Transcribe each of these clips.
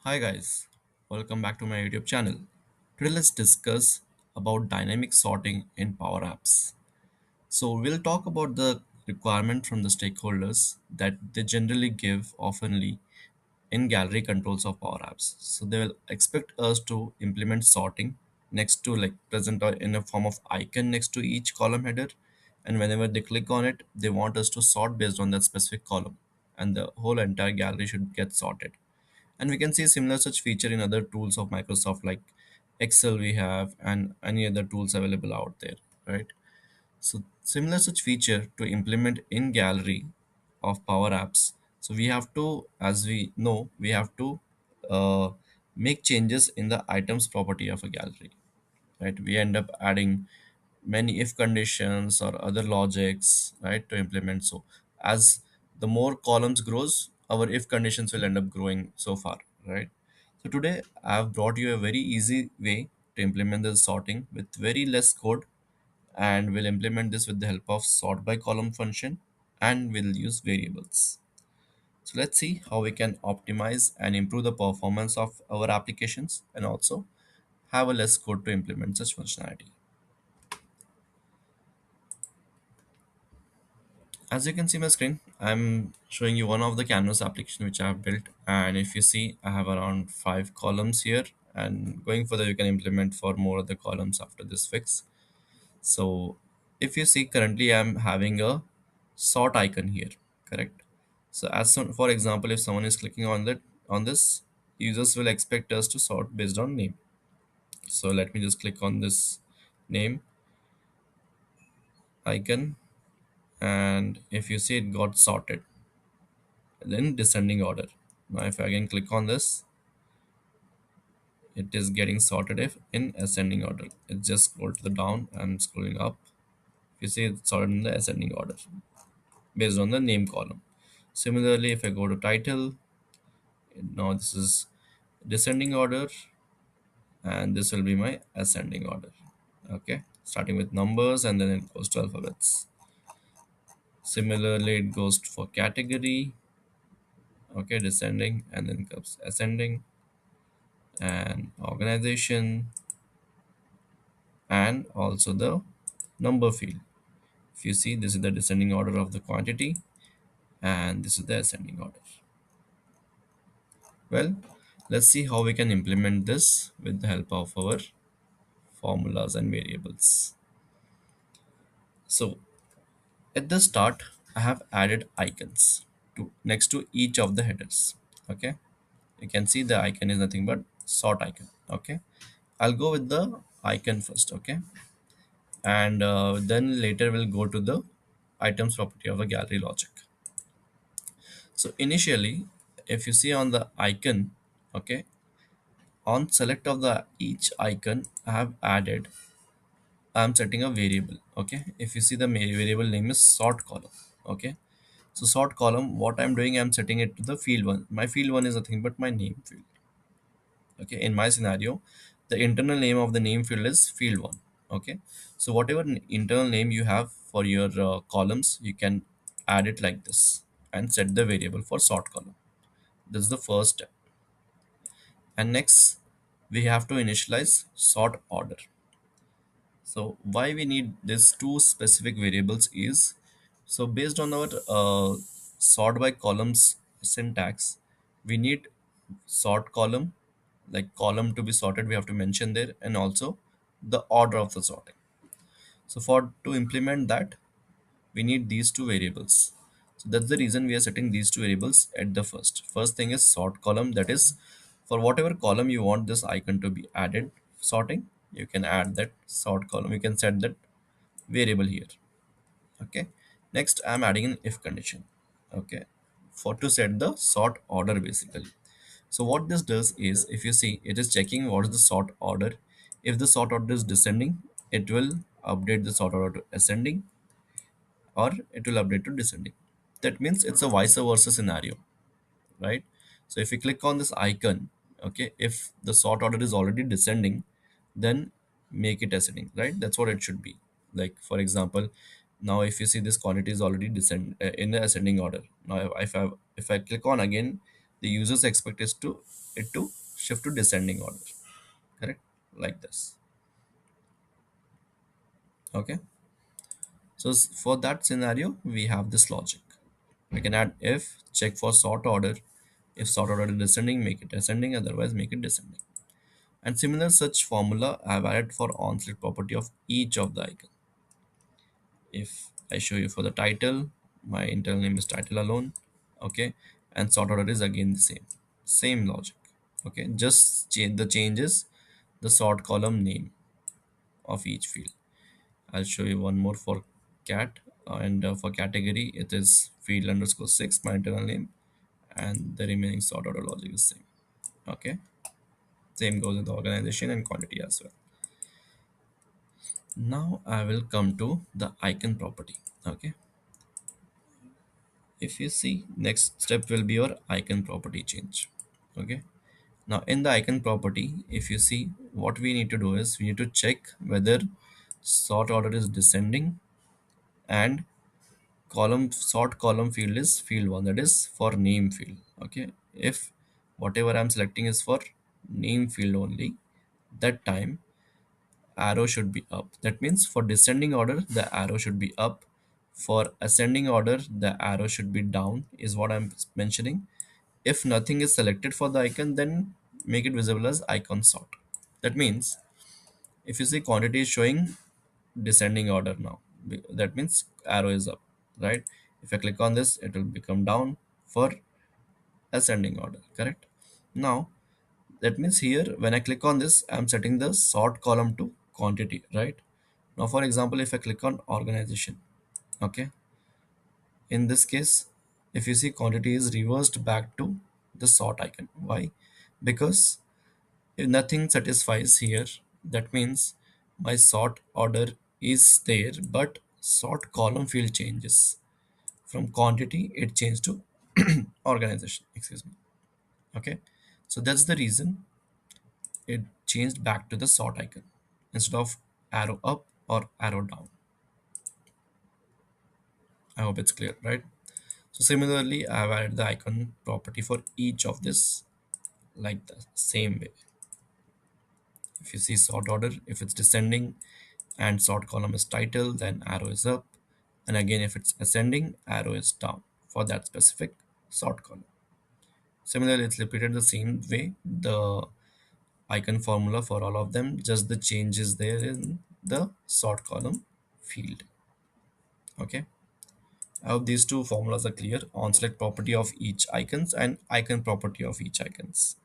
Hi guys, welcome back to my YouTube channel. Today let's discuss about dynamic sorting in Power Apps. So we'll talk about the requirement from the stakeholders that they generally give oftenly in gallery controls of Power Apps. So they will expect us to implement sorting next to like present or in a form of icon next to each column header, and whenever they click on it, they want us to sort based on that specific column, and the whole entire gallery should get sorted. And we can see similar such feature in other tools of Microsoft like Excel we have and any other tools available out there, right? So similar such feature to implement in gallery of Power Apps. So we have to, as we know, we have to uh, make changes in the items property of a gallery, right? We end up adding many if conditions or other logics, right, to implement. So as the more columns grows, our if conditions will end up growing so far, right? So today I have brought you a very easy way to implement the sorting with very less code, and we'll implement this with the help of sort by column function, and we'll use variables. So let's see how we can optimize and improve the performance of our applications and also have a less code to implement such functionality. As you can see my screen, I'm showing you one of the canvas application which I have built, and if you see I have around 5 columns here, and going further you can implement for more of the columns after this fix. So if you see currently I'm having a sort icon here, correct? So as soon, for example, if someone is clicking on that on this, users will expect us to sort based on name. So let me just click on this name icon, and if you see it got sorted, then descending order. Now if I again click on this, it is getting sorted if in ascending order. It just scroll to the down and scrolling up. You see it's sorted in the ascending order based on the name column. Similarly, if I go to title, now this is descending order, and this will be my ascending order. Okay, starting with numbers and then it goes to alphabets. Similarly, it goes for category. Okay, descending, and then comes ascending, and organization, and also the number field. If you see, this is the descending order of the quantity, and this is the ascending order. Well, let's see how we can implement this with the help of our formulas and variables. So at the start, I have added icons to next to each of the headers. Okay, you can see the icon is nothing but sort icon. Okay, I'll go with the icon first. Okay, and then later we'll go to the items property of a gallery logic. So initially, if you see on the icon, okay, on select of the each icon, I have added, I'm setting a variable. Okay, if you see the variable name is sort column. Okay, so sort column, what I'm doing, I'm setting it to the field one. My field one is nothing but my name field. Okay, in my scenario, the internal name of the name field is field one. Okay, so whatever internal name you have for your columns, you can add it like this and set the variable for sort column. This is the first step. And next, we have to initialize sort order. So why we need these two specific variables is, so based on our sort by columns syntax, we need sort column, like column to be sorted, we have to mention there, and also the order of the sorting. So for to implement that, we need these two variables. So that's the reason we are setting these two variables at the first thing is sort column, that is for whatever column you want this icon to be added sorting, you can add that sort column, you can set that variable here. Okay, next I'm adding an if condition. Okay, for to set the sort order basically. So what this does is, if you see, it is checking what is the sort order. If the sort order is descending, it will update the sort order to ascending, or it will update to descending. That means it's a vice versa scenario, right? So if you click on this icon, okay, if the sort order is already descending, then make it ascending, right? That's what it should be. Like for example, now if you see this quantity is already descend in the ascending order. Now if I click on again the users expect is to it to shift to descending order, correct? Like this. Okay, so for that scenario we have this logic. We can add if check for sort order. If sort order is descending, make it ascending, otherwise make it descending. And similar such formula I have added for onSelect property of each of the icon. If I show you for the title, my internal name is title alone. Okay, and sort order is again the same logic. Okay, just change the changes the sort column name of each field. I'll show you one more for cat, and for category it is field underscore 6 my internal name, and the remaining sort order logic is same. Okay, same goes with the organization and quantity as well. Now I will come to the icon property. Okay, if you see, next step will be your icon property change. Okay, now in the icon property, if you see, what we need to do is we need to check whether sort order is descending, and column sort column field is field 1, that is for name field. Okay, if whatever I'm selecting is for name field only, that time arrow should be up. That means for descending order the arrow should be up, for ascending order the arrow should be down, is what I'm mentioning. If nothing is selected for the icon, then make it visible as icon sort. That means if you see quantity is showing descending order now, that means arrow is up, right? If I click on this, it will become down for ascending order, correct? Now that means here when I click on this, I'm setting the sort column to quantity, right? Now for example, if I click on organization, okay, in this case, if you see, quantity is reversed back to the sort icon. Why? Because if nothing satisfies here, that means my sort order is there, but sort column field changes. From quantity, it changed to organization. Excuse me. Okay. So that's the reason it changed back to the sort icon instead of arrow up or arrow down. I hope it's clear, right? So similarly, I have added the icon property for each of this like the same way. If you see sort order, if it's descending and sort column is title, then arrow is up. And again, if it's ascending, arrow is down for that specific sort column. Similarly, it's repeated the same way, the icon formula for all of them, just the change is there in the sort column field. Okay. I hope these two formulas are clear. On select property of each icons and icon property of each icons.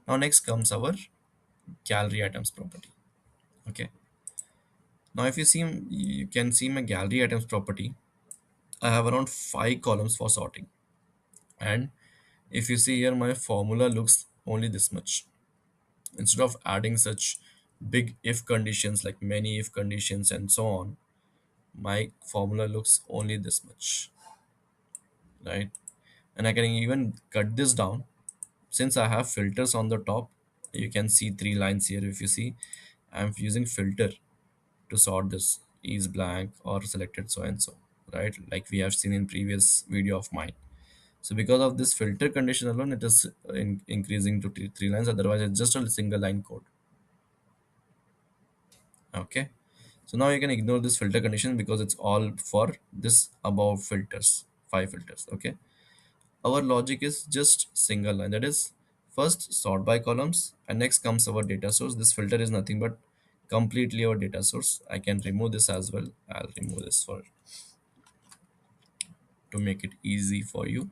Now next comes our gallery items property. Okay. Now if you see, you can see my gallery items property. I have around 5 columns for sorting. And if you see here, my formula looks only this much. Instead of adding such big if conditions like many if conditions and so on, my formula looks only this much, right? And I can even cut this down. Since I have filters on the top, you can see 3 lines here. If you see, I'm using filter to sort this is blank or selected so and so, right? Like we have seen in previous video of mine. So because of this filter condition alone, it is increasing to 3 lines. Otherwise, it's just a single line code. Okay. So now you can ignore this filter condition because it's all for this above filters, 5 filters. Okay. Our logic is just single line. That is, first sort by columns, and next comes our data source. This filter is nothing but completely our data source. I can remove this as well. I'll remove this for to make it easy for you.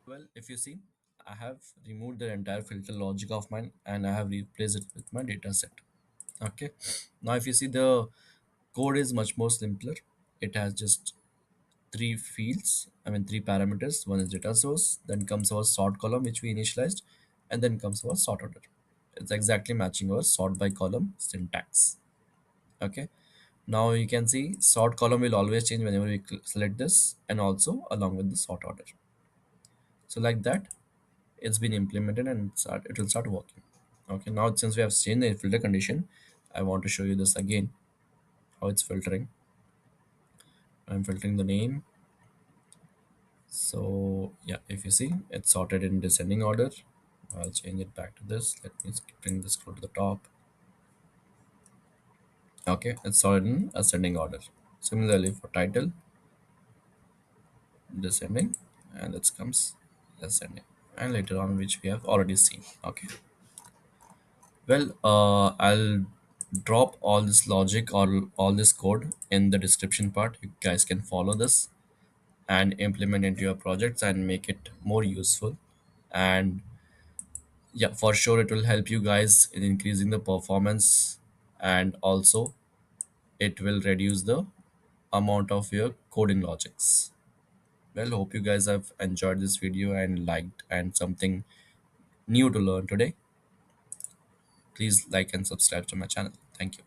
Well, if you see, I have removed the entire filter logic of mine and I have replaced it with my data set. Okay. Now, if you see, the code is much more simpler. It has just 3 fields, I mean 3 parameters. One is data source, then comes our sort column, which we initialized, and then comes our sort order. It's exactly matching our sort by column syntax. Okay. Now you can see sort column will always change whenever we select this, and also along with the sort order. So like that, it's been implemented and it will start working. Okay, now since we have seen the filter condition, I want to show you this again, how it's filtering. I'm filtering the name, So yeah, if you see, it's sorted in descending order. I'll change it back to this. Let me bring this scroll to the top. Okay, it's sorted in ascending order. Similarly for title, descending, and it comes ascending, and later on, which we have already seen. Okay. Well, I'll drop all this logic or all this code in the description part. You guys can follow this and implement into your projects and make it more useful. And yeah, for sure, it will help you guys in increasing the performance, and also it will reduce the amount of your coding logics. Well, hope you guys have enjoyed this video and liked and something new to learn today. Please like and subscribe to my channel. Thank you.